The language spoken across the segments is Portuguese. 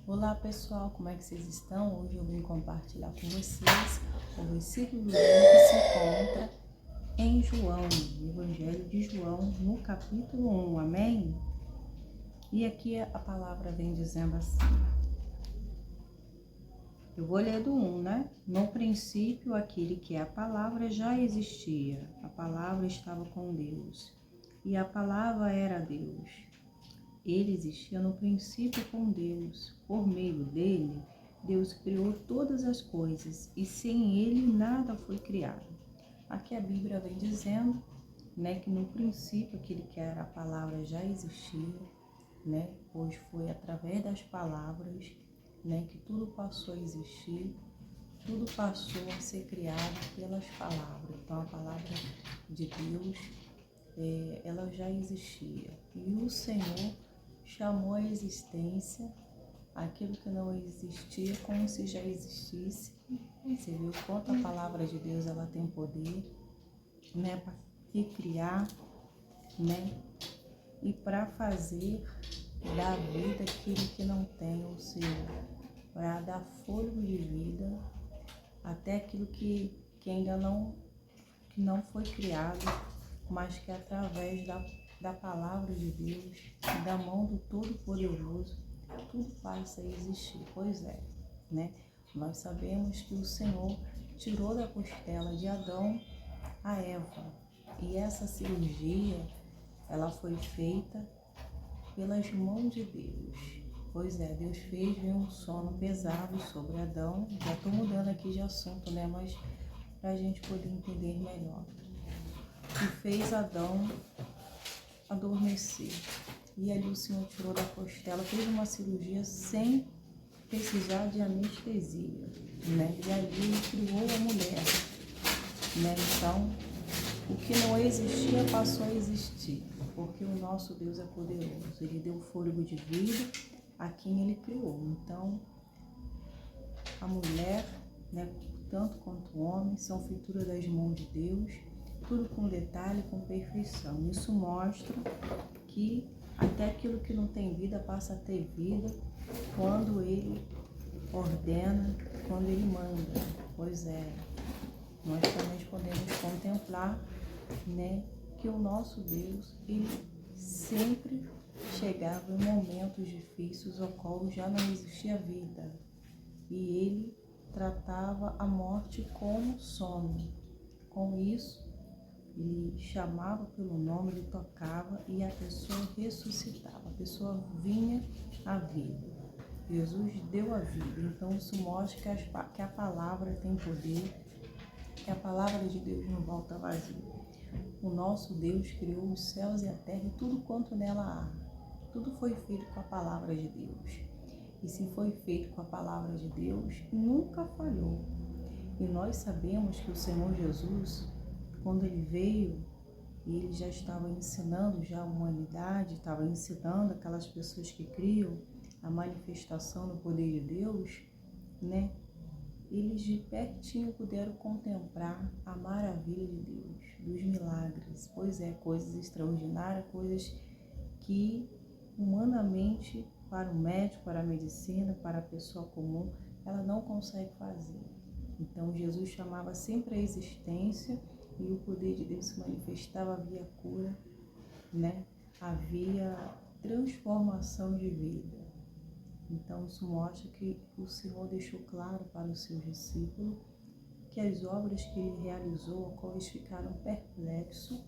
Olá pessoal, como é que vocês estão? Hoje eu vim compartilhar com vocês o versículo do dia que se encontra em João, no Evangelho de João, no capítulo 1, amém? E aqui a palavra vem dizendo assim, eu vou ler do 1, né? No princípio, aquele que é a palavra já existia, a palavra estava com Deus, e a palavra era Deus. Ele existia no princípio com Deus. Por meio dele, Deus criou todas as coisas e sem ele nada foi criado. Aqui a Bíblia vem dizendo, né, que no princípio aquele que era a palavra já existia, né, pois foi através das palavras, né, que tudo passou a existir, tudo passou a ser criado pelas palavras. Então a palavra de Deus, ela já existia. E o Senhor chamou a existência aquilo que não existia como se já existisse. Você viu quanto a palavra de Deus ela tem poder, né, para recriar, né, e para fazer da vida aquilo que não tem, ou seja, para dar fôlego de vida até aquilo que ainda não foi criado, mas que através da palavra de Deus, da mão do Todo-Poderoso, tudo passa a existir. Pois é, né? Nós sabemos que o Senhor tirou da costela de Adão a Eva. E essa cirurgia, ela foi feita pelas mãos de Deus. Pois é, Deus fez vir um sono pesado sobre Adão. Já estou mudando aqui de assunto, né? Mas para a gente poder entender melhor. E fez Adão adormecer. E ali o Senhor tirou da costela, fez uma cirurgia sem precisar de anestesia, né? E ali ele criou a mulher, né? Então, o que não existia passou a existir, porque o nosso Deus é poderoso. Ele deu fôlego de vida a quem ele criou. Então, a mulher, né, tanto quanto o homem, são feitura das mãos de Deus, tudo com detalhe, com perfeição. Isso mostra que até aquilo que não tem vida passa a ter vida quando ele ordena, quando ele manda. Pois é, nós também podemos contemplar, né, que o nosso Deus, ele sempre chegava em momentos difíceis, ao qual já não existia vida. E ele tratava a morte como sono. Com isso, ele chamava pelo nome, ele tocava e a pessoa ressuscitava, a pessoa vinha à vida. Jesus deu a vida, então isso mostra que a palavra tem poder, que a palavra de Deus não volta vazia. O nosso Deus criou os céus e a terra e tudo quanto nela há. Tudo foi feito com a palavra de Deus. E se foi feito com a palavra de Deus, nunca falhou. E nós sabemos que o Senhor Jesus, quando ele veio, ele já estava ensinando já a humanidade, estava ensinando aquelas pessoas que criam a manifestação do poder de Deus, né? Eles de pertinho puderam contemplar a maravilha de Deus, dos milagres, pois é, coisas extraordinárias, coisas que humanamente, para o médico, para a medicina, para a pessoa comum, ela não consegue fazer. Então Jesus chamava sempre a existência e o poder de Deus se manifestava, havia cura, né? Havia transformação de vida. Então isso mostra que o Senhor deixou claro para os seus discípulos que as obras que ele realizou, a qual eles ficaram perplexos,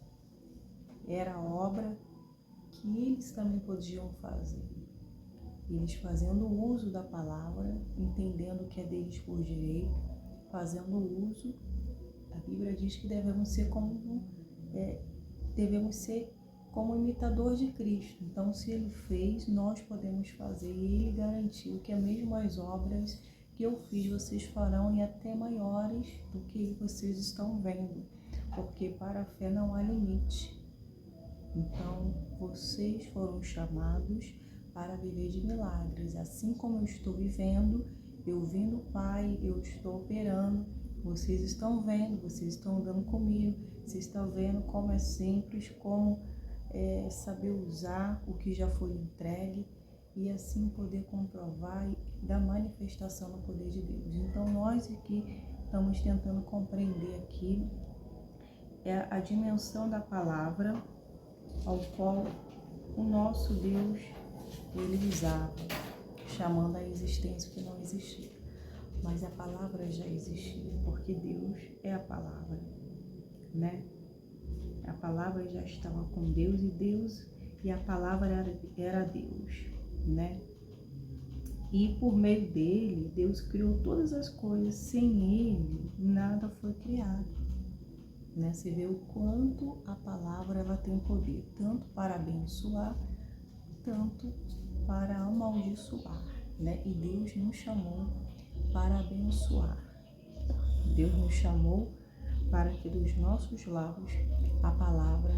era a obra que eles também podiam fazer. Eles fazendo uso da palavra, entendendo que é deles por direito, fazendo uso, a Bíblia diz que devemos ser como imitador de Cristo. Então, se ele fez, nós podemos fazer. E ele garantiu que as mesmas obras que eu fiz, vocês farão e até maiores do que vocês estão vendo. Porque para a fé não há limite. Então, vocês foram chamados para viver de milagres. Assim como eu estou vivendo, eu vim do Pai, eu estou operando. Vocês estão vendo, vocês estão andando comigo. Vocês estão vendo como é simples, como saber usar o que já foi entregue. e assim poder comprovar da manifestação do poder de Deus. Então nós aqui estamos tentando compreender aqui a dimensão da palavra ao qual o nosso Deus ele usava, chamando a existência que não existia. Mas a palavra já existia, porque Deus é a palavra, né? A palavra já estava com Deus e a palavra era Deus, né? E por meio dele, Deus criou todas as coisas. Sem ele, nada foi criado, né? Você vê o quanto a palavra ela tem poder, tanto para abençoar, tanto para amaldiçoar, né? E Deus nos chamou para abençoar. Deus nos chamou para que dos nossos lábios a palavra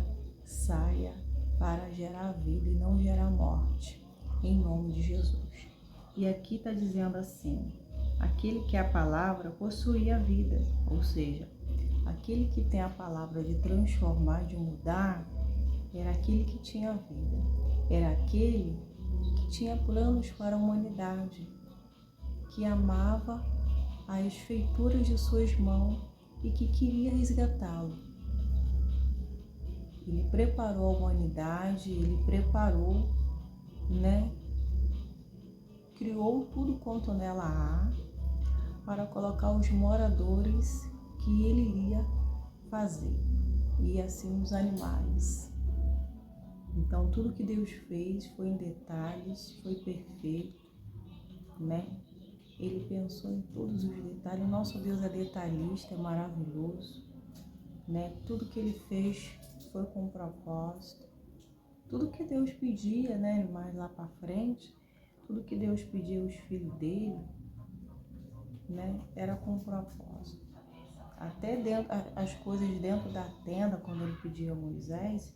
saia para gerar vida e não gerar morte, em nome de Jesus. E aqui está dizendo assim, aquele que é a palavra possui a vida, ou seja, aquele que tem a palavra de transformar, de mudar, era aquele que tinha vida, era aquele que tinha planos para a humanidade, que amava as feituras de suas mãos e que queria resgatá-lo. Ele preparou a humanidade, ele preparou, né? Criou tudo quanto nela há para colocar os moradores que ele iria fazer, e assim os animais. Então tudo que Deus fez foi em detalhes, foi perfeito, né? Ele pensou em todos os detalhes. O nosso Deus é detalhista, é maravilhoso, né? Tudo que ele fez foi com propósito. Tudo que Deus pedia, né? Mais lá para frente, tudo que Deus pedia aos filhos dele, né? Era com propósito. Até dentro, as coisas dentro da tenda, quando ele pedia a Moisés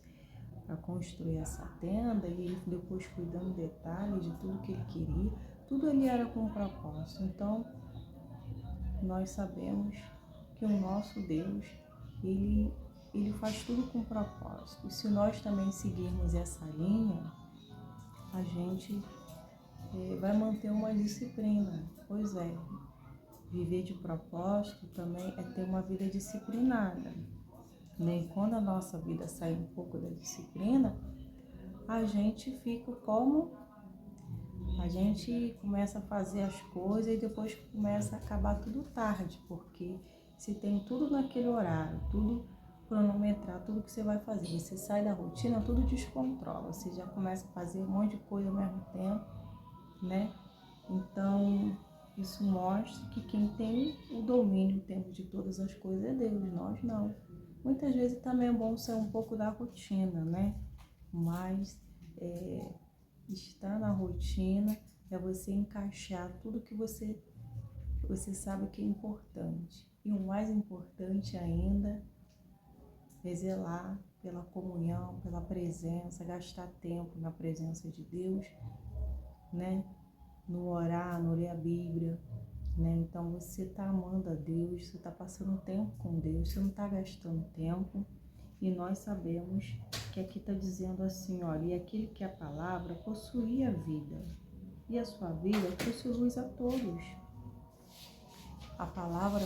para construir essa tenda, e ele depois foi dando detalhes de tudo que ele queria, tudo ali era com propósito. Então, nós sabemos que o nosso Deus, ele faz tudo com propósito. E se nós também seguirmos essa linha, a gente vai manter uma disciplina. Pois é, viver de propósito também é ter uma vida disciplinada, né? E quando a nossa vida sai um pouco da disciplina, a gente fica como? A gente começa a fazer as coisas e depois começa a acabar tudo tarde, porque se tem tudo naquele horário, tudo cronometrado, tudo que você vai fazer, você sai da rotina, tudo descontrola, você já começa a fazer um monte de coisa ao mesmo tempo, né? Então, isso mostra que quem tem o domínio, o tempo de todas as coisas é Deus, nós não. Muitas vezes também é bom ser um pouco da rotina, né? Mas estar na rotina é você encaixar tudo que você sabe que é importante. E o mais importante ainda é zelar pela comunhão, pela presença, gastar tempo na presença de Deus, né? No orar, no ler a Bíblia, né? Então você está amando a Deus, você está passando tempo com Deus, você não está gastando tempo. E nós sabemos que aqui está dizendo assim, olha, e aquele que é a palavra possuía a vida, e a sua vida trouxe luz a todos. A palavra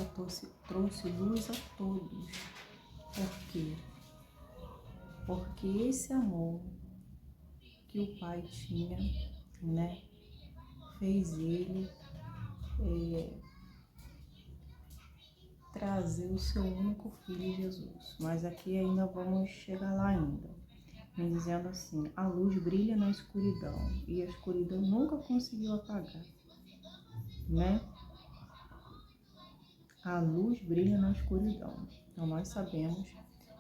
trouxe luz a todos. Por quê? Porque esse amor que o Pai tinha, né, fez ele trazer o seu único filho, Jesus. Mas aqui ainda vamos chegar lá ainda. Vem dizendo assim, a luz brilha na escuridão e a escuridão nunca conseguiu apagar, né? A luz brilha na escuridão. Então nós sabemos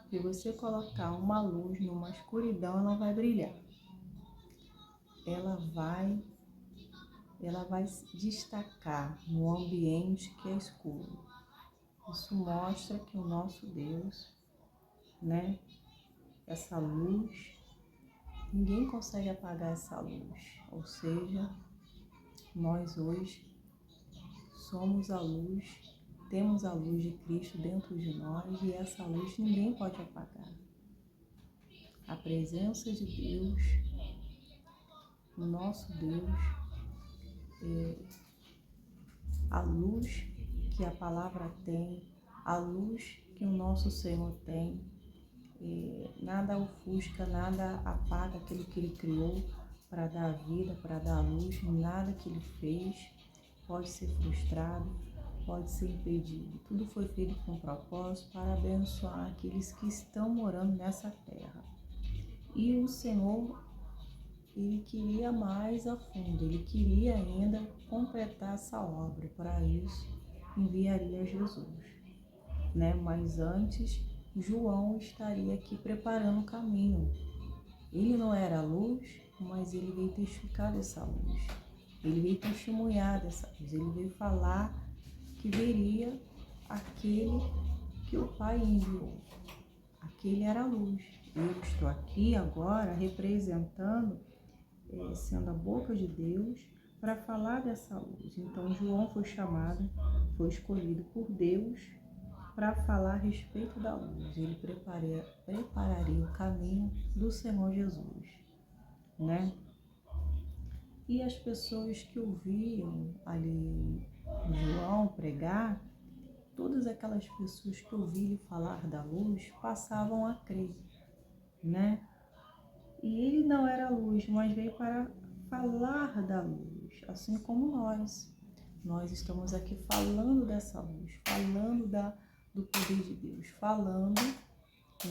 que você colocar uma luz numa escuridão, ela vai brilhar. Ela vai se destacar no ambiente que é escuro. Isso mostra que o nosso Deus, né? Essa luz, ninguém consegue apagar essa luz. Ou seja, nós hoje somos a luz, temos a luz de Cristo dentro de nós e essa luz ninguém pode apagar. A presença de Deus o nosso Deus, a luz que a palavra tem, a luz que o nosso Senhor tem, nada ofusca, nada apaga aquilo que Ele criou para dar vida, para dar luz, nada que Ele fez pode ser frustrado, pode ser impedido. Tudo foi feito com propósito para abençoar aqueles que estão morando nessa terra. E o Senhor, Ele queria mais a fundo, Ele queria ainda completar essa obra. Para isso, enviaria Jesus, né? Mas antes, João estaria aqui preparando o caminho. Ele não era a luz, mas ele veio testificar dessa luz. Ele veio testemunhar dessa luz. Ele veio falar que veria aquele que o Pai enviou. Aquele era a luz. Eu estou aqui agora representando, sendo a boca de Deus, para falar dessa luz. Então João foi chamado, foi escolhido por Deus para falar a respeito da luz. Ele prepararia o caminho do Senhor Jesus, né? E as pessoas que ouviam ali João pregar, todas aquelas pessoas que ouviram falar da luz passavam a crer, né? E ele não era luz, mas veio para falar da luz, assim como nós. Nós estamos aqui falando dessa luz, falando do poder de Deus, falando,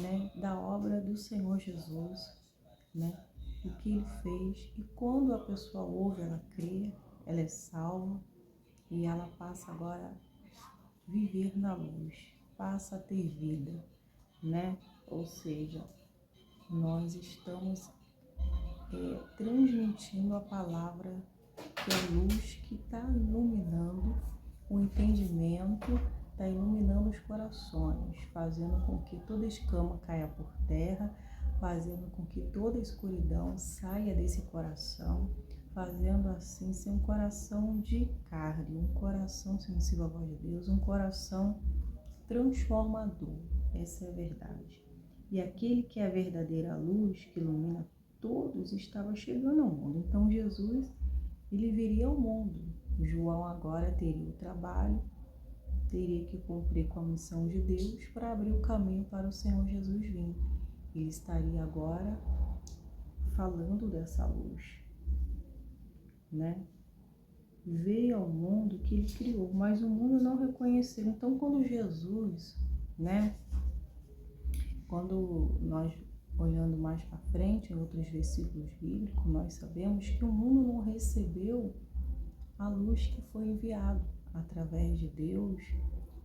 né, da obra do Senhor Jesus, né? O que Ele fez. E quando a pessoa ouve, ela crê, ela é salva e ela passa agora a viver na luz, passa a ter vida, né? Ou seja, nós estamos transmitindo a palavra, que é a luz que está iluminando o entendimento, está iluminando os corações, fazendo com que toda escama caia por terra, fazendo com que toda escuridão saia desse coração, fazendo assim ser um coração de carne, um coração sensível à voz de Deus, um coração transformador. Essa é a verdade. E aquele que é a verdadeira luz, que ilumina todos, estava chegando ao mundo. Então Jesus, ele viria ao mundo. João agora teria o trabalho, teria que cumprir com a missão de Deus para abrir o caminho para o Senhor Jesus vir. Ele estaria agora falando dessa luz, né? Veio ao mundo que ele criou, mas o mundo não reconheceu. Então, quando Jesus, né? Quando nós, olhando mais para frente, em outros versículos bíblicos, nós sabemos que o mundo não recebeu a luz que foi enviado através de Deus,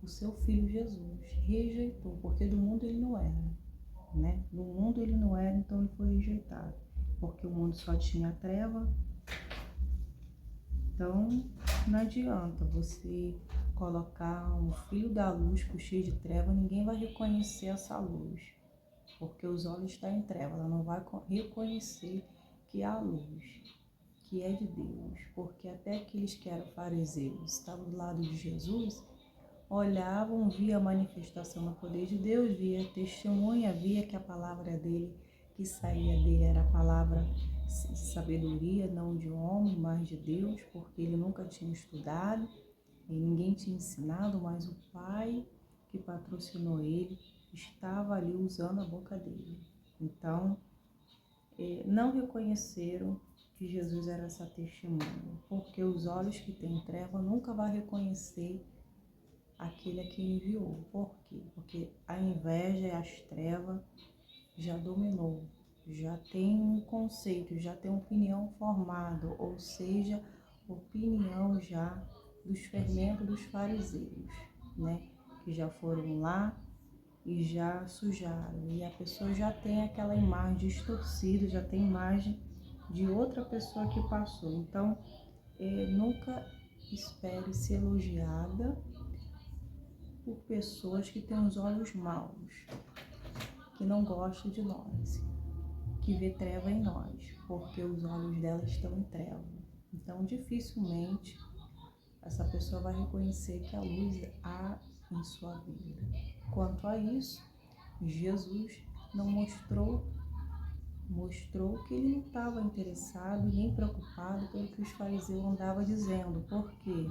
o seu Filho Jesus. Rejeitou, porque do mundo ele não era, né? Do mundo ele não era, então ele foi rejeitado, porque o mundo só tinha treva. Então, não adianta você colocar um fio da luz pro cheio de treva, ninguém vai reconhecer essa luz, porque os olhos estão em treva, ela não vai reconhecer que há luz, que é de Deus, porque até aqueles que eram fariseus, estavam do lado de Jesus, olhavam, via a manifestação do poder de Deus, via a testemunha, via que a palavra dele, que saía dele, era a palavra de sabedoria, não de homem, mas de Deus, porque ele nunca tinha estudado e ninguém tinha ensinado, mas o Pai que patrocinou ele estava ali usando a boca dele. Então, não reconheceram que Jesus era essa testemunha, porque os olhos que têm treva nunca vão reconhecer aquele a quem enviou. Por quê? Porque a inveja e as trevas já dominou, já tem um conceito, já tem opinião formada, ou seja, opinião já dos fermentos dos fariseus, né? Que já foram lá e já sujaram, e a pessoa já tem aquela imagem distorcida, já tem imagem de outra pessoa que passou. Então, nunca espere ser elogiada por pessoas que têm os olhos maus, que não gostam de nós, que vê treva em nós, porque os olhos dela estão em treva. Então, dificilmente essa pessoa vai reconhecer que a luz há em sua vida. Quanto a isso, Jesus não mostrou mostrou que ele não estava interessado nem preocupado pelo que os fariseus andavam dizendo. Por quê?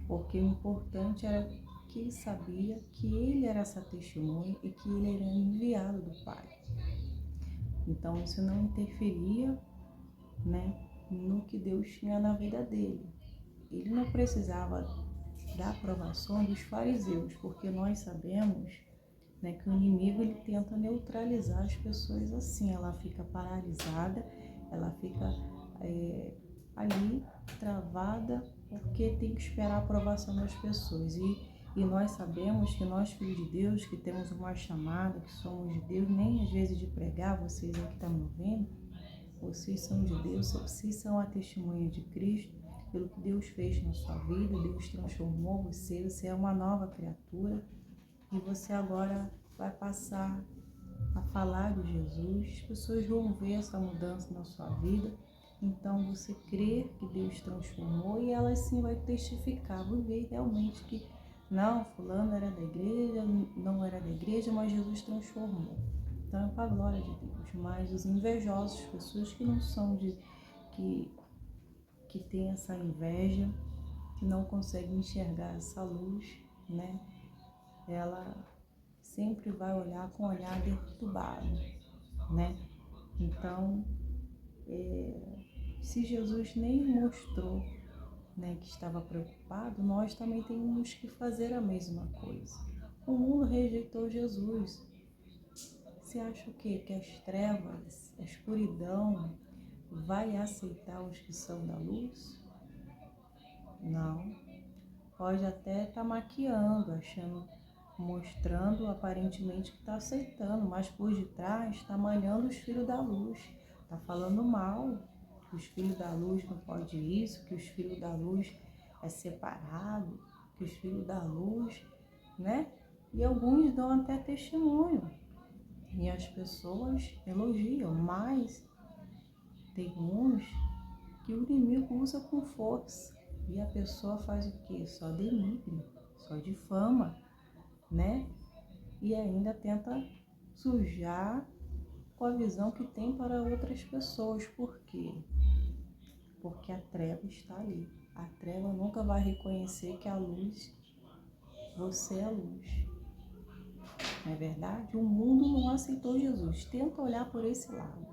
Porque o importante era que ele sabia que ele era essa testemunha e que ele era enviado do Pai. Então isso não interferia, né, no que Deus tinha na vida dele. Ele não precisava da aprovação dos fariseus, porque nós sabemos, né, que o inimigo ele tenta neutralizar as pessoas assim. Ela fica paralisada, ela fica ali travada, porque tem que esperar a aprovação das pessoas. E nós sabemos que nós, filhos de Deus, que temos uma chamada, que somos de Deus, nem às vezes de pregar, vocês aí que estão me ouvindo, vocês são de Deus, vocês são a testemunha de Cristo, pelo que Deus fez na sua vida. Deus transformou você, você é uma nova criatura e você agora vai passar a falar de Jesus. As pessoas vão ver essa mudança na sua vida. Então você crê que Deus transformou e ela sim vai testificar, vai ver realmente que não, fulano era da igreja, não era da igreja, mas Jesus transformou. Então é para a glória de Deus. Mas os invejosos, pessoas que não são que têm essa inveja, que não conseguem enxergar essa luz, né? Ela sempre vai olhar com um olhar perturbado, né? Então, se Jesus nem mostrou, né, que estava preocupado, nós também temos que fazer a mesma coisa. O mundo rejeitou Jesus. Você acha o quê? Que as trevas, a escuridão vai aceitar os que são da luz? Não. Pode até estar maquiando, achando, mostrando aparentemente que está aceitando, mas por detrás está malhando os filhos da luz, está falando mal, que os filhos da luz não podem isso, que os filhos da luz é separado, que os filhos da luz, né? E alguns dão até testemunho e as pessoas elogiam, mas tem uns que o inimigo usa com força e a pessoa faz o quê? Só denigre, só difama, né? E ainda tenta sujar com a visão que tem para outras pessoas. Por quê? Porque a treva está ali. A treva nunca vai reconhecer que a luz, você é a luz. Não é verdade? O mundo não aceitou Jesus. Tenta olhar por esse lado.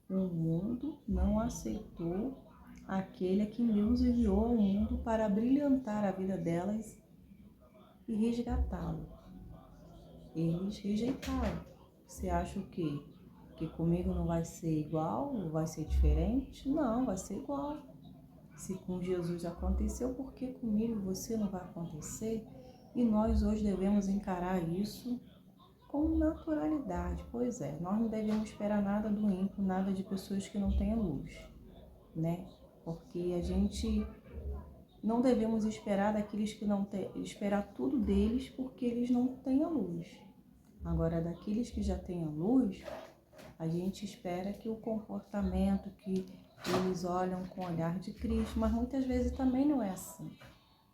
O mundo não aceitou aquele a quem Deus enviou ao mundo para brilhantar a vida delas e resgatá-lo. Eles rejeitaram. Você acha o quê? Que comigo não vai ser igual? Ou vai ser diferente? Não, vai ser igual. Se com Jesus aconteceu, por que comigo e você não vai acontecer? E nós hoje devemos encarar isso com naturalidade. Pois é, nós não devemos esperar nada do ímpio, nada de pessoas que não tenham luz, né? Porque a gente não devemos esperar daqueles que não têm, esperar tudo deles porque eles não têm a luz. Agora, daqueles que já têm a luz, a gente espera que o comportamento, que eles olham com o olhar de Cristo, mas muitas vezes também não é assim.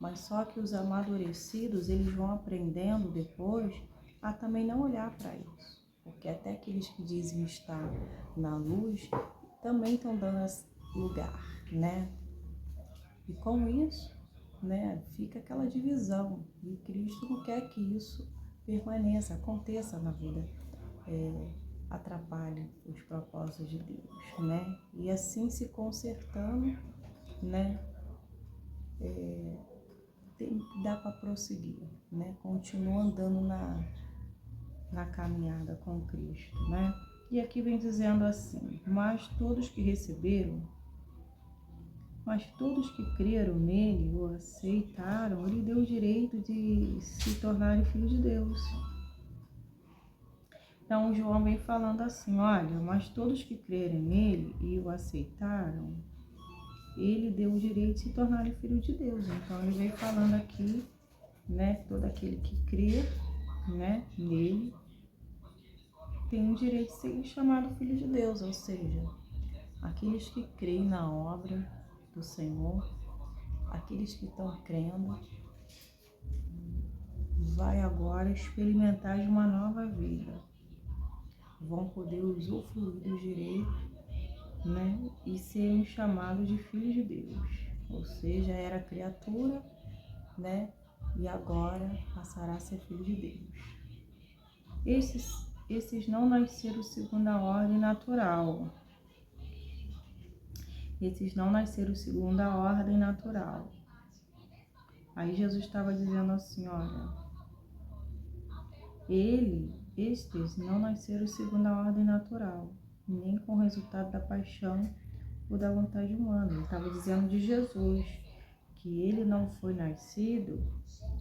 Mas só que os amadurecidos, eles vão aprendendo depois a também não olhar para isso. Porque até aqueles que dizem estar na luz, também estão dando esse lugar, né? E com isso, né, fica aquela divisão. E Cristo não quer que isso permaneça, aconteça na vida, atrapalhe os propósitos de Deus, né? E assim se consertando, né, dá para prosseguir, né? Continua andando na caminhada com Cristo, né? E aqui vem dizendo assim: mas todos que creram nele, o aceitaram, ele deu o direito de se tornarem filhos de Deus. Então João vem falando assim: olha, mas todos que crerem nele e o aceitaram, ele deu o direito de se tornarem filho de Deus. Então ele vem falando aqui, né, todo aquele que crê, né, nele tem o direito de ser chamado filho de Deus, ou seja, aqueles que creem na obra do Senhor, aqueles que estão crendo, vai agora experimentar de uma nova vida. vão poder usufruir dos direitos, né, e serem chamados de filhos de Deus. Ou seja, era criatura, né, e agora passará a ser filho de Deus. Esses não nasceram segundo a ordem natural. Esses não nasceram segundo a ordem natural. Aí Jesus estava dizendo assim, olha, estes não nasceram segundo a ordem natural, nem com o resultado da paixão ou da vontade humana. Ele estava dizendo de Jesus, que ele não foi nascido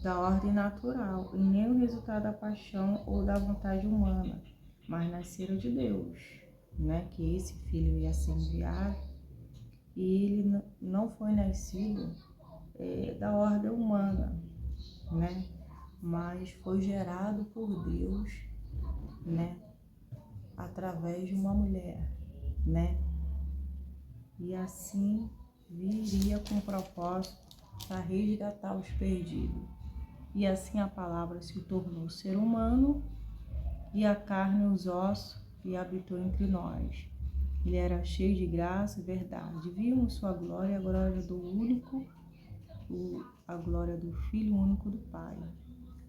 da ordem natural, e nem o resultado da paixão ou da vontade humana, mas nasceram de Deus, né? Que esse filho ia ser enviado, e ele não foi nascido da ordem humana, né? Mas foi gerado por Deus, né? Através de uma mulher, né? E assim viria com propósito para resgatar os perdidos. E assim a palavra se tornou ser humano, e a carne e os ossos, e habitou entre nós. Ele era cheio de graça e verdade. Vimos sua glória, a glória do único, a glória do Filho único do Pai.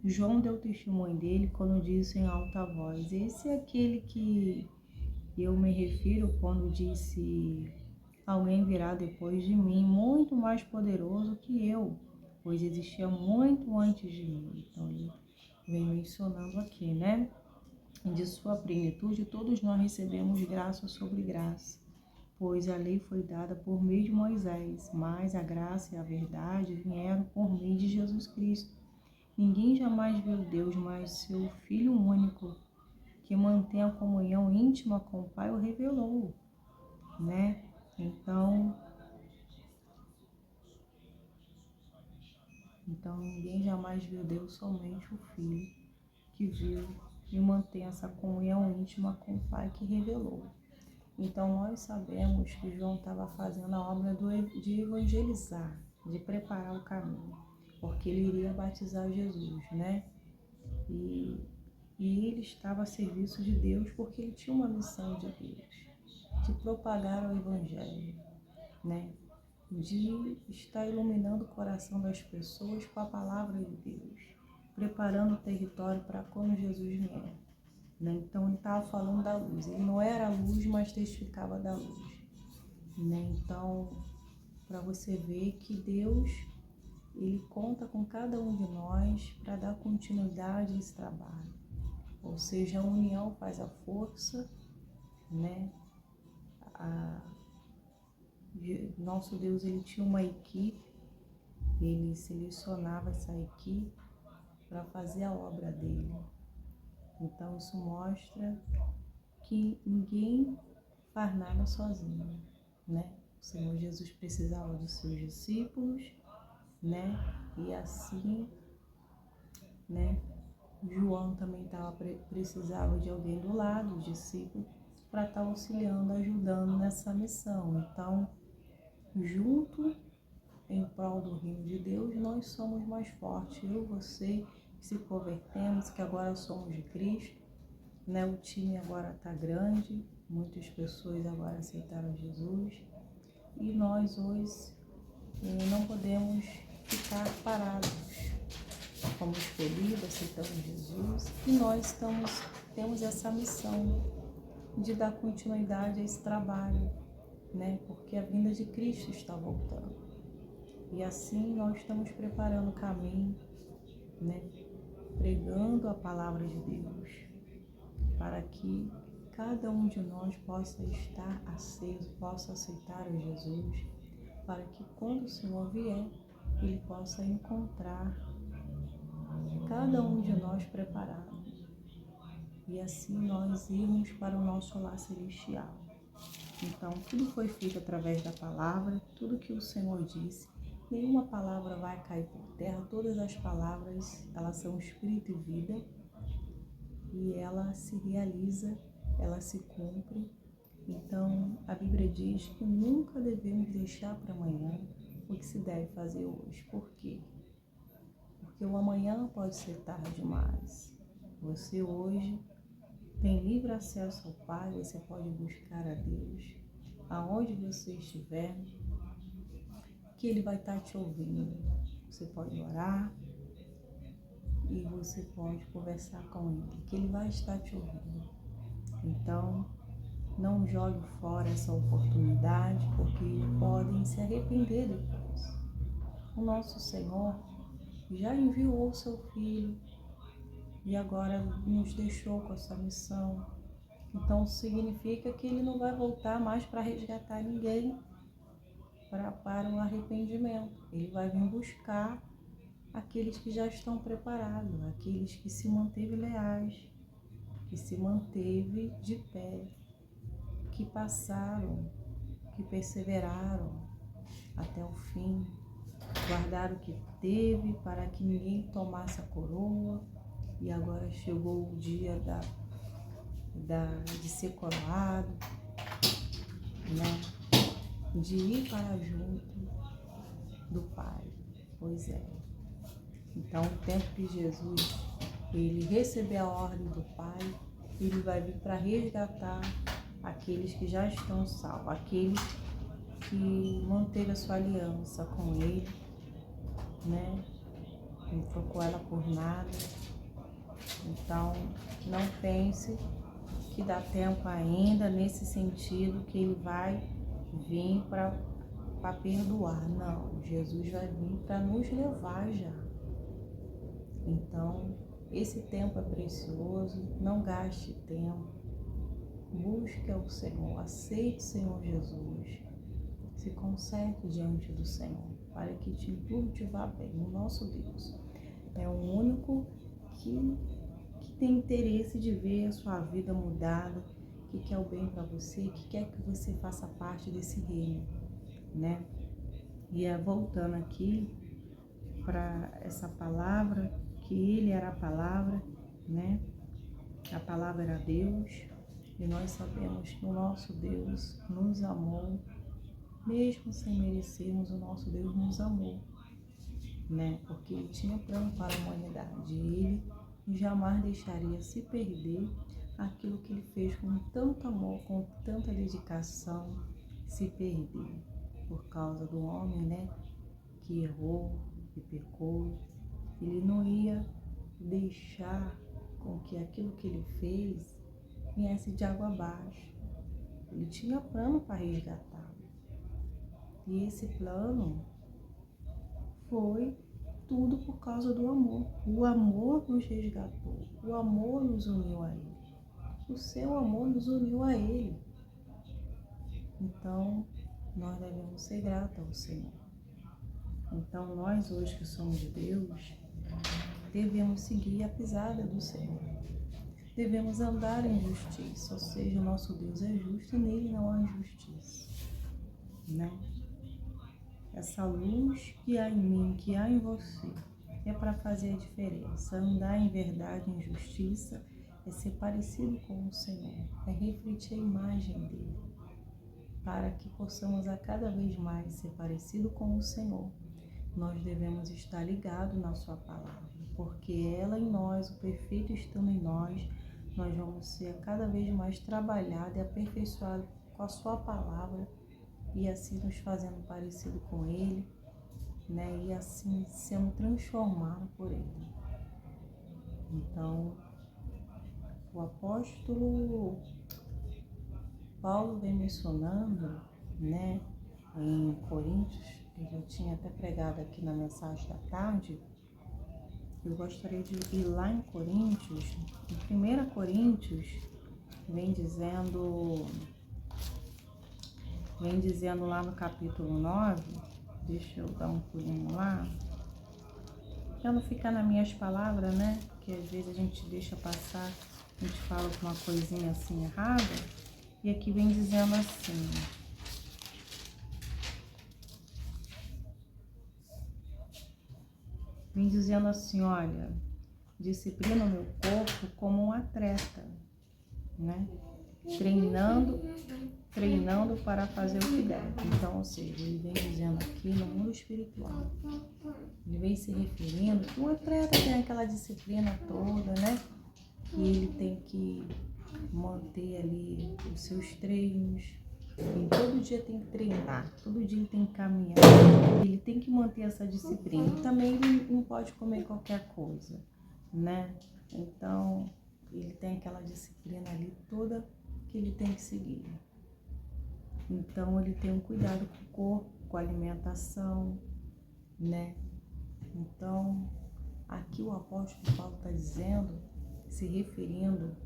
João deu testemunho dele quando disse em alta voz: esse é aquele que eu me refiro quando disse: alguém virá depois de mim, muito mais poderoso que eu, pois existia muito antes de mim. Então ele vem mencionando aqui, né? De sua plenitude, todos nós recebemos graça sobre graça, pois a lei foi dada por meio de Moisés, mas a graça e a verdade vieram por meio de Jesus Cristo. Ninguém jamais viu Deus, mas seu Filho único, que mantém a comunhão íntima com o Pai, o revelou, né? Então ninguém jamais viu Deus, somente o Filho que viu e mantém essa comunhão íntima com o Pai que revelou. Então nós sabemos que João estava fazendo a obra de evangelizar, de preparar o caminho, porque ele iria batizar Jesus, né? E ele estava a serviço de Deus porque ele tinha uma missão de Deus, de propagar o Evangelho, né? De estar iluminando o coração das pessoas com a palavra de Deus, preparando o território para quando Jesus vier, né? Então ele estava falando da luz, ele não era a luz, mas testificava da luz, né? Então, para você ver que Deus, ele conta com cada um de nós para dar continuidade a esse trabalho. Ou seja, a união faz a força, né? Nosso Deus, ele tinha uma equipe, ele selecionava essa equipe para fazer a obra dele. Então isso mostra que ninguém faz nada sozinho, né? O Senhor Jesus precisava dos seus discípulos, né? E assim, né? João também precisava de alguém do lado, os discípulos, para estar auxiliando, ajudando nessa missão. Então, junto, em prol do reino de Deus, nós somos mais fortes. Eu, você, que se convertemos, que agora somos de Cristo, né? O time agora está grande, muitas pessoas agora aceitaram Jesus, e nós hoje não podemos ficar parados. Fomos escolhidos, aceitamos Jesus, e nós temos essa missão de dar continuidade a esse trabalho, né? Porque a vinda de Cristo está voltando. E assim nós estamos preparando o caminho, né? Pregando a palavra de Deus, para que cada um de nós possa estar aceso, possa aceitar a Jesus, para que quando o Senhor vier, Ele possa encontrar cada um de nós preparado, e assim nós irmos para o nosso lar celestial. Então, tudo foi feito através da palavra, tudo que o Senhor disse, nenhuma palavra vai cair por terra, todas as palavras, elas são espírito e vida, e ela se realiza, ela se cumpre. Então, a Bíblia diz que nunca devemos deixar para amanhã o que se deve fazer hoje. Por quê? Porque o amanhã pode ser tarde demais. Você hoje tem livre acesso ao Pai, você pode buscar a Deus aonde você estiver, que Ele vai estar te ouvindo. Você pode orar e você pode conversar com Ele, que Ele vai estar te ouvindo. Então, não jogue fora essa oportunidade, porque podem se arrepender depois. O nosso Senhor já enviou o seu Filho e agora nos deixou com essa missão. Então significa que Ele não vai voltar mais para resgatar ninguém para o arrependimento. Ele vai vir buscar aqueles que já estão preparados, aqueles que se manteve leais, que se manteve de pé, que passaram, que perseveraram até o fim, guardaram o que teve para que ninguém tomasse a coroa, e agora chegou o dia de ser coroado, né? De ir para junto do Pai. Pois é. Então, o tempo que Jesus ele receber a ordem do Pai, ele vai vir para resgatar aqueles que já estão salvos, aqueles que manteve a sua aliança com Ele, né? Não trocou ela por nada. Então, não pense que dá tempo ainda nesse sentido que Ele vai vir para perdoar. Não, Jesus vai vir para nos levar já. Então, esse tempo é precioso, não gaste tempo, busque ao Senhor, aceite o Senhor Jesus, se conserte diante do Senhor, para que tudo te vá bem. O nosso Deus é o único que tem interesse de ver a sua vida mudada, que quer o bem para você, que quer que você faça parte desse reino, né? E voltando aqui para essa palavra, que Ele era a palavra, né? A palavra era Deus, e nós sabemos que o nosso Deus nos amou, mesmo sem merecermos, o nosso Deus nos amou, né? Porque Ele tinha plano para a humanidade, e Ele jamais deixaria se perder aquilo que Ele fez com tanto amor, com tanta dedicação, se perder por causa do homem, né? Que errou, que pecou. Ele não ia deixar com que aquilo que Ele fez viesse de água abaixo. Ele tinha plano para resgatá-lo. E esse plano foi tudo por causa do amor. O amor nos resgatou. O amor nos uniu a Ele. O seu amor nos uniu a Ele. Então, nós devemos ser gratos ao Senhor. Então, nós hoje que somos de Deus, devemos seguir a pisada do Senhor. Devemos andar em justiça, ou seja, o nosso Deus é justo e nele não há injustiça, né? Essa luz que há em mim, que há em você, é para fazer a diferença. Andar em verdade, em justiça, é ser parecido com o Senhor, é refletir a imagem dele, para que possamos a cada vez mais ser parecido com o Senhor. Nós devemos estar ligados na sua palavra, porque ela em nós, o perfeito estando em nós, nós vamos ser a cada vez mais trabalhados e aperfeiçoados com a sua palavra, e assim nos fazendo parecido com Ele, né? E assim sendo transformado por Ele. Então, o apóstolo Paulo vem mencionando, né, em Coríntios, que eu tinha até pregado aqui na mensagem da tarde. Eu gostaria de ir lá em Coríntios, em 1 Coríntios, vem dizendo lá no capítulo 9, deixa eu dar um pulinho lá, para não ficar nas minhas palavras, né? Porque às vezes a gente deixa passar, a gente fala uma coisinha assim errada, e aqui vem dizendo assim: olha, disciplina o meu corpo como um atleta, né? Treinando para fazer o que deve. Então, ou seja, ele vem dizendo aqui no mundo espiritual, ele vem se referindo que um atleta tem aquela disciplina toda, né? Que ele tem que manter ali os seus treinos. Ele todo dia tem que treinar, todo dia ele tem que caminhar, ele tem que manter essa disciplina. E também ele não pode comer qualquer coisa, né? Então, ele tem aquela disciplina ali toda que ele tem que seguir. Então, ele tem um cuidado com o corpo, com a alimentação, né? Então, aqui o apóstolo Paulo está dizendo, se referindo,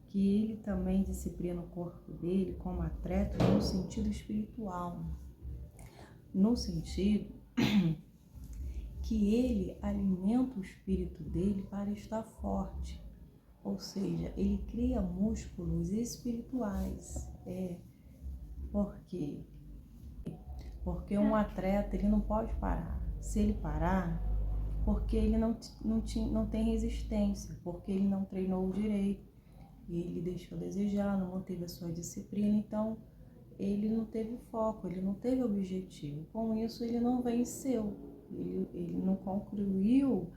que ele também disciplina o corpo dele como atleta no sentido espiritual, no sentido que ele alimenta o espírito dele para estar forte, ou seja, ele cria músculos espirituais. Por quê? Porque um atleta ele não pode parar. Se ele parar, porque ele não tem resistência, porque ele não treinou direito, ele deixou a desejar, não manteve a sua disciplina, então ele não teve foco, ele não teve objetivo. Com isso ele não venceu, ele não concluiu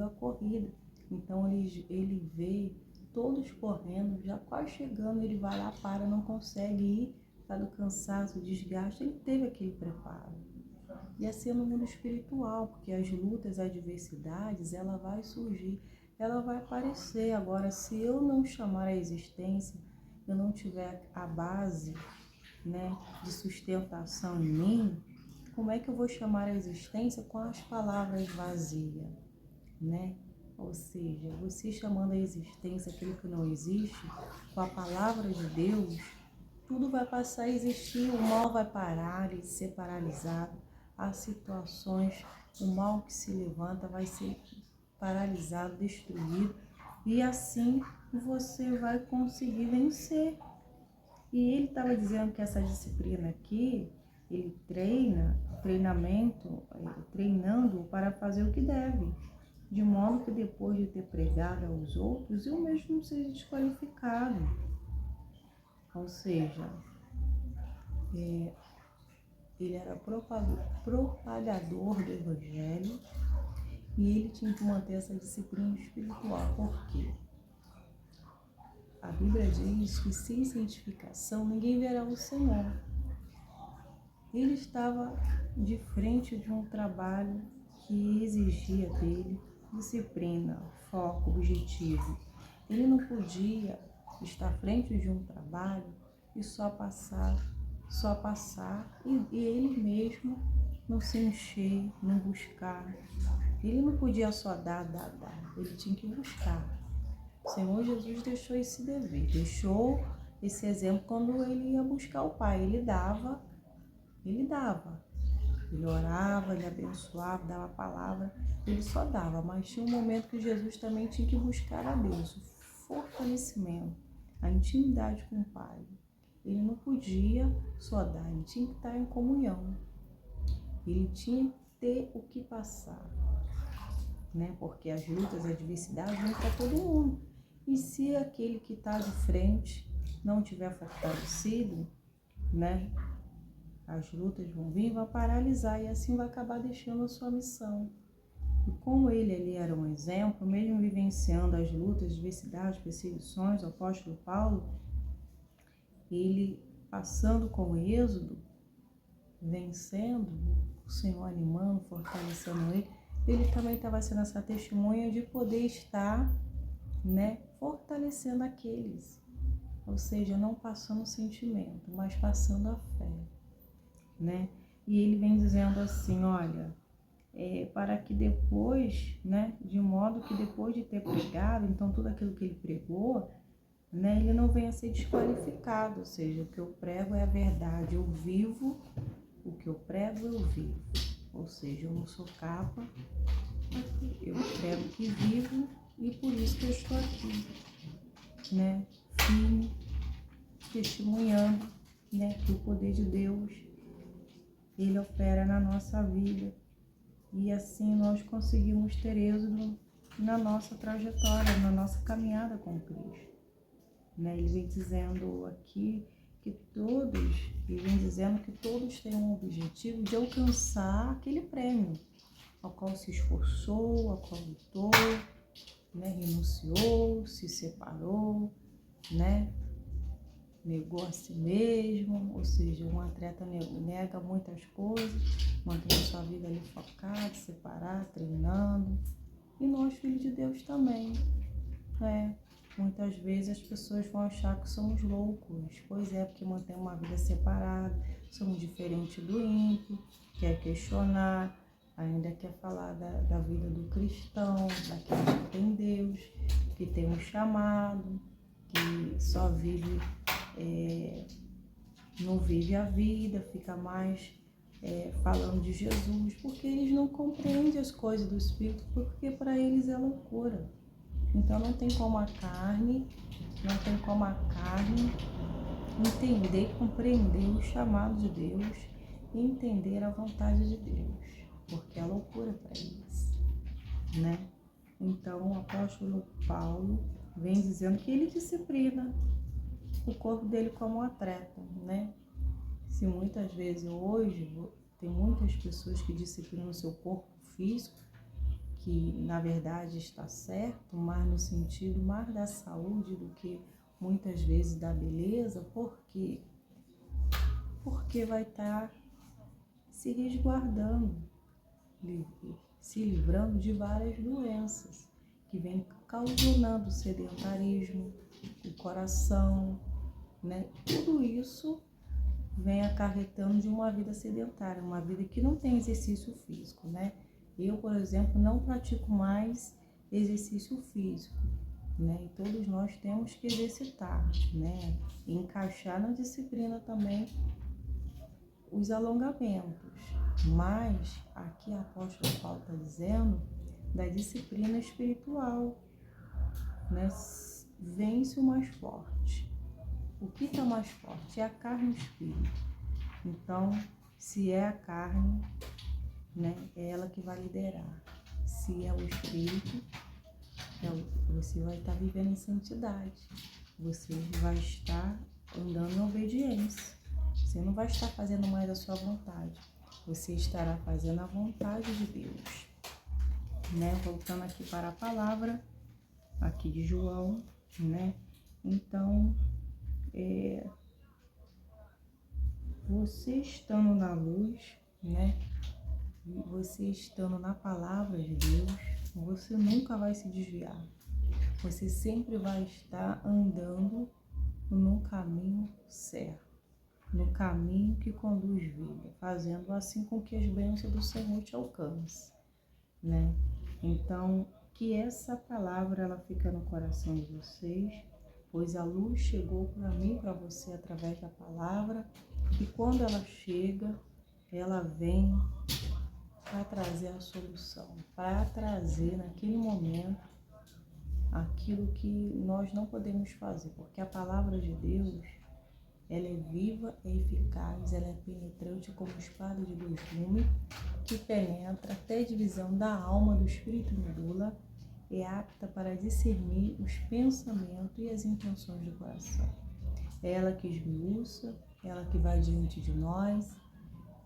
a corrida. Então ele vê todos correndo, já quase chegando, ele vai lá, para, não consegue ir, está do cansaço, desgaste, ele teve aquele preparo. E assim é no mundo espiritual, porque as lutas, as adversidades, ela vai surgir, ela vai aparecer. Agora, se eu não chamar a existência, eu não tiver a base, né, de sustentação em mim, como é que eu vou chamar a existência com as palavras vazias, né? Ou seja, você chamando a existência aquilo que não existe, com a palavra de Deus, tudo vai passar a existir, o mal vai parar de ser paralisado, as situações, o mal que se levanta vai ser paralisado, destruído, e assim você vai conseguir vencer. E ele estava dizendo que essa disciplina aqui, ele treinando para fazer o que deve, de modo que depois de ter pregado aos outros, eu mesmo não seja desqualificado. Ou seja, ele era propagador do Evangelho e ele tinha que manter essa disciplina espiritual. Por quê? A Bíblia diz que sem santificação ninguém verá o Senhor. Ele estava de frente de um trabalho que exigia dele disciplina, foco, objetivo. Ele não podia estar à frente de um trabalho e só passar e ele mesmo não se encher, não buscar. Ele não podia só dar, ele tinha que buscar. O Senhor Jesus deixou esse dever, deixou esse exemplo quando ele ia buscar o Pai. Ele dava, ele orava, ele abençoava, dava a palavra, ele só dava, mas tinha um momento que Jesus também tinha que buscar a Deus, o fortalecimento, a intimidade com o Pai. Ele não podia só dar, ele tinha que estar em comunhão, ele tinha que ter o que passar, né? Porque as lutas, as adversidades vão para todo mundo. E se aquele que está de frente não tiver fortalecido, né? As lutas vão vir, vai paralisar e assim vai acabar deixando a sua missão. E como ele ali era um exemplo, mesmo vivenciando as lutas, adversidades, perseguições, o apóstolo Paulo, ele passando com o êxodo, vencendo, o Senhor animando, fortalecendo ele também estava sendo essa testemunha de poder estar, né, fortalecendo aqueles. Ou seja, não passando sentimento, mas passando a fé, né? E ele vem dizendo assim, olha, para que depois, né, de modo que depois de ter pregado, então tudo aquilo que ele pregou, né, ele não venha a ser desqualificado, ou seja, o que eu prego é a verdade, eu vivo, o que eu prego eu vivo, ou seja, eu não sou capa, eu prego que vivo e por isso que eu estou aqui, né, firme, testemunhando, né, que o poder de Deus, ele opera na nossa vida e assim nós conseguimos ter êxito na nossa trajetória, na nossa caminhada com Cristo. Né? Ele vem dizendo aqui que todos têm um objetivo de alcançar aquele prêmio ao qual se esforçou, ao qual lutou, né? Renunciou, se separou, né? Negou a si mesmo, ou seja, um atleta nega muitas coisas, mantém a sua vida ali focada, separada, treinando. E nós, filhos de Deus, também, né? Muitas vezes as pessoas vão achar que somos loucos. Pois é, porque mantém uma vida separada, somos diferentes do ímpio, quer questionar, ainda quer falar da vida do cristão, daquele que tem Deus, que tem um chamado, que só vive, não vive a vida, fica mais falando de Jesus, porque eles não compreendem as coisas do Espírito, porque para eles é loucura. Então não tem como a carne entender, compreender o chamado de Deus e entender a vontade de Deus, porque é loucura para eles, né? Então o apóstolo Paulo vem dizendo que ele disciplina o corpo dele como um atleta, né? Se muitas vezes hoje tem muitas pessoas que disciplinam o seu corpo físico, que na verdade está certo, mas no sentido mais da saúde do que muitas vezes da beleza, porque vai estar se resguardando, se livrando de várias doenças que vem causando sedentarismo, o coração, né? Tudo isso vem acarretando de uma vida sedentária, uma vida que não tem exercício físico, né? Eu, por exemplo, não pratico mais exercício físico, né? E todos nós temos que exercitar, né? E encaixar na disciplina também os alongamentos. Mas aqui a apóstolo Paulo está dizendo da disciplina espiritual, né? Vence o mais forte. O que está mais forte? É a carne e o espírito. Então, se é a carne, né, é ela que vai liderar. Se é o espírito, você vai estar vivendo em santidade. Você vai estar andando em obediência. Você não vai estar fazendo mais a sua vontade. Você estará fazendo a vontade de Deus, né? Voltando aqui para a palavra aqui de João, né? Então, você estando na luz, né? Você estando na palavra de Deus, você nunca vai se desviar. Você sempre vai estar andando no caminho certo, no caminho que conduz vida, fazendo assim com que as bênçãos do Senhor te alcancem, né? Então, que essa palavra ela fica no coração de vocês, pois a luz chegou para mim, para você, através da palavra, e quando ela chega, ela vem para trazer a solução, para trazer naquele momento aquilo que nós não podemos fazer, porque a palavra de Deus, ela é viva, é eficaz, ela é penetrante como espada de dois gumes, que penetra até a divisão da alma, do espírito e medula, é apta para discernir os pensamentos e as intenções do coração. É ela que esmiuça, é ela que vai diante de nós,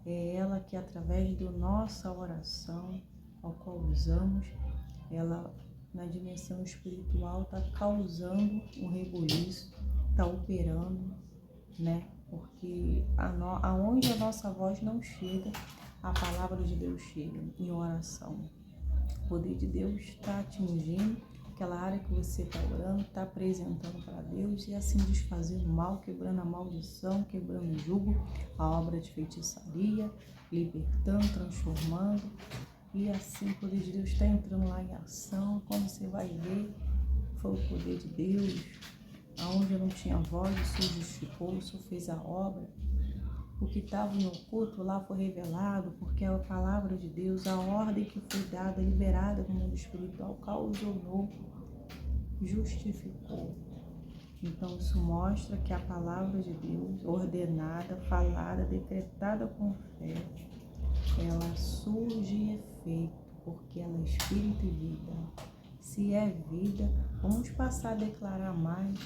é ela que, através da nossa oração, ao qual usamos, ela, na dimensão espiritual, está causando um rebuliço, está operando, né? Porque aonde a nossa voz não chega, a palavra de Deus chega em oração. O poder de Deus está atingindo aquela área que você está orando, está apresentando para Deus e assim desfazendo o mal, quebrando a maldição, quebrando o jugo, a obra de feitiçaria, libertando, transformando. E assim o poder de Deus está entrando lá em ação. Quando você vai ver, foi o poder de Deus. Aonde eu não tinha voz, o Senhor justificou, o Senhor fez a obra. O que estava no oculto lá foi revelado, porque a palavra de Deus, a ordem que foi dada, liberada no mundo espiritual, causou, justificou. Então isso mostra que a palavra de Deus, ordenada, falada, decretada com fé, ela surge em efeito, porque ela é espírito e vida. Se é vida, vamos passar a declarar mais.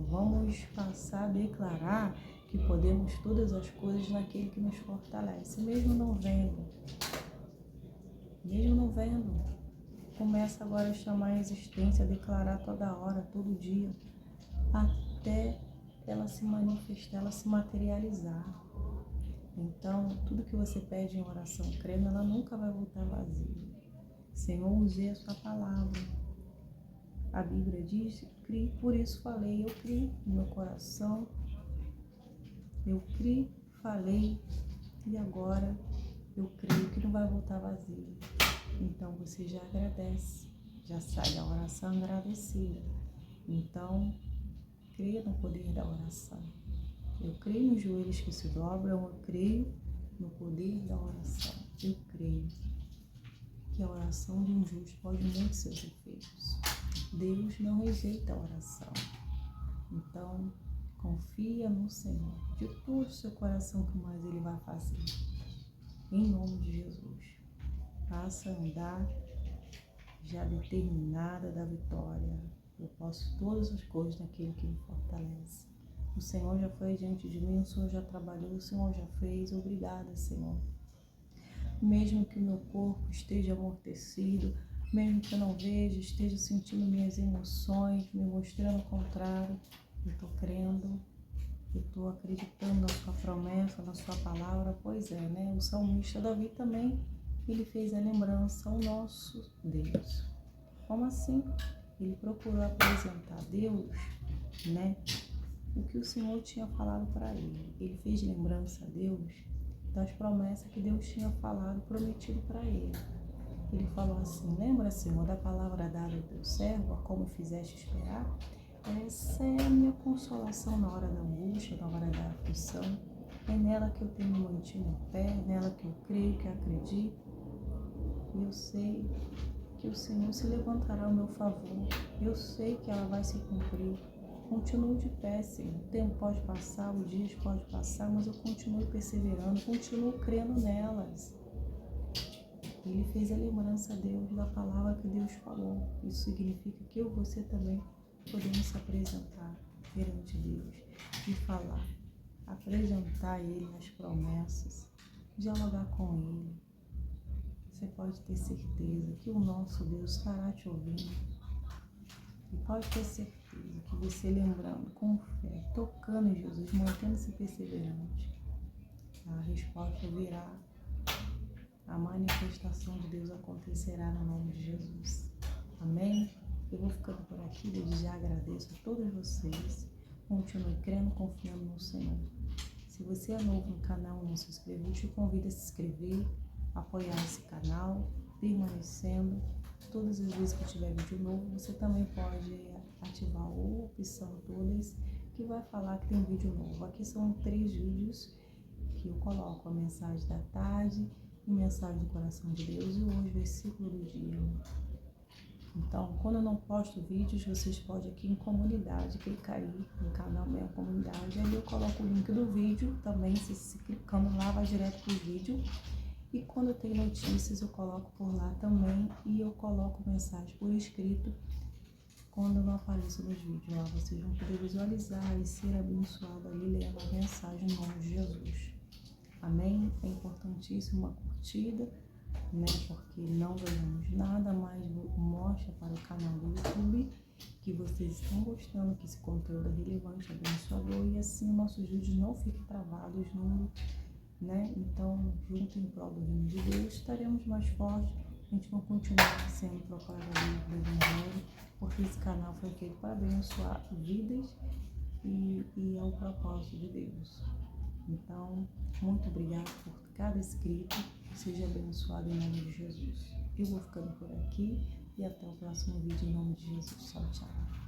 Vamos passar a declarar que podemos todas as coisas naquele que nos fortalece, mesmo não vendo. Começa agora a chamar a existência, a declarar toda hora, todo dia. até ela se manifestar, ela se materializar. Então, tudo que você pede em oração crendo, ela nunca vai voltar vazia. Senhor, usei a sua palavra. A Bíblia diz, criei, por isso falei, eu criei no meu coração. Eu criei, falei, e agora eu creio que não vai voltar vazio. Então, você já agradece, já sai da oração agradecida. Então, creia no poder da oração. Eu creio nos joelhos que se dobram, eu creio no poder da oração. Eu creio que a oração de um justo pode muito seus efeitos. Deus não rejeita a oração. Então, confia no Senhor. De todo o seu coração que mais Ele vai fazer. Em nome de Jesus. Faça andar já determinada da vitória. Eu posso todas as coisas naquele que me fortalece. O Senhor já foi diante de mim, o Senhor já trabalhou, o Senhor já fez. Obrigada, Senhor. Mesmo que o meu corpo esteja amortecido, mesmo que eu não veja, esteja sentindo minhas emoções, me mostrando o contrário, eu estou crendo, eu estou acreditando na sua promessa, na sua palavra. Pois é, né? O salmista Davi também, ele fez a lembrança ao nosso Deus. Como assim? Ele procurou apresentar a Deus, né, o que o Senhor tinha falado para ele. Ele fez lembrança a Deus das promessas que Deus tinha falado, prometido para ele. Ele falou assim: lembra, Senhor, da palavra dada ao teu servo, a como fizeste esperar? Essa é a minha consolação na hora da angústia, na hora da aflição. É nela que eu tenho me mantido em pé, é nela que eu creio, que acredito. E eu sei que o Senhor se levantará ao meu favor. Eu sei que ela vai se cumprir. Continuo de pé, Senhor. O tempo pode passar, os dias podem passar, mas eu continuo perseverando, continuo crendo nelas. Ele fez a lembrança a Deus da palavra que Deus falou. Isso significa que eu e você também podemos se apresentar perante Deus e falar, apresentar a Ele as promessas, dialogar com Ele. Você pode ter certeza que o nosso Deus estará te ouvindo. E pode ter certeza que você lembrando, com fé, tocando em Jesus, mantendo-se perseverante, a resposta virá. A manifestação de Deus acontecerá no nome de Jesus. Amém? Eu vou ficando por aqui, desde já agradeço a todos vocês. Continue crendo, confiando no Senhor. Se você é novo no canal e não se inscreveu, te convido a se inscrever, apoiar esse canal, permanecendo. Todas as vezes que tiver vídeo novo, você também pode ativar a opção todas, que vai falar que tem vídeo novo. Aqui são 3 vídeos que eu coloco: a mensagem da tarde e mensagem do coração de Deus, e hoje versículo do dia. Então, quando eu não posto vídeos, vocês podem aqui em comunidade, clicar aí no canal Minha Comunidade, aí eu coloco o link do vídeo também, se clicando lá vai direto pro vídeo. E quando tem notícias eu coloco por lá também, e eu coloco mensagem por escrito quando eu não apareço nos vídeos. Lá vocês vão poder visualizar e ser abençoado ali lendo a mensagem em nome de Jesus. Amém? É importantíssimo uma curtida, né? Porque não ganhamos nada, mas mostra para o canal do YouTube que vocês estão gostando, que esse conteúdo é relevante, abençoador, e assim nossos vídeos não fiquem travados, né? Então, junto em prol do reino de Deus, estaremos mais fortes. A gente vai continuar sendo propagador do Evangelho, porque esse canal foi feito para abençoar vidas e é o propósito de Deus. Então, muito obrigada por cada inscrito. Seja abençoado em nome de Jesus. Eu vou ficando por aqui e até o próximo vídeo em nome de Jesus. Tchau, tchau.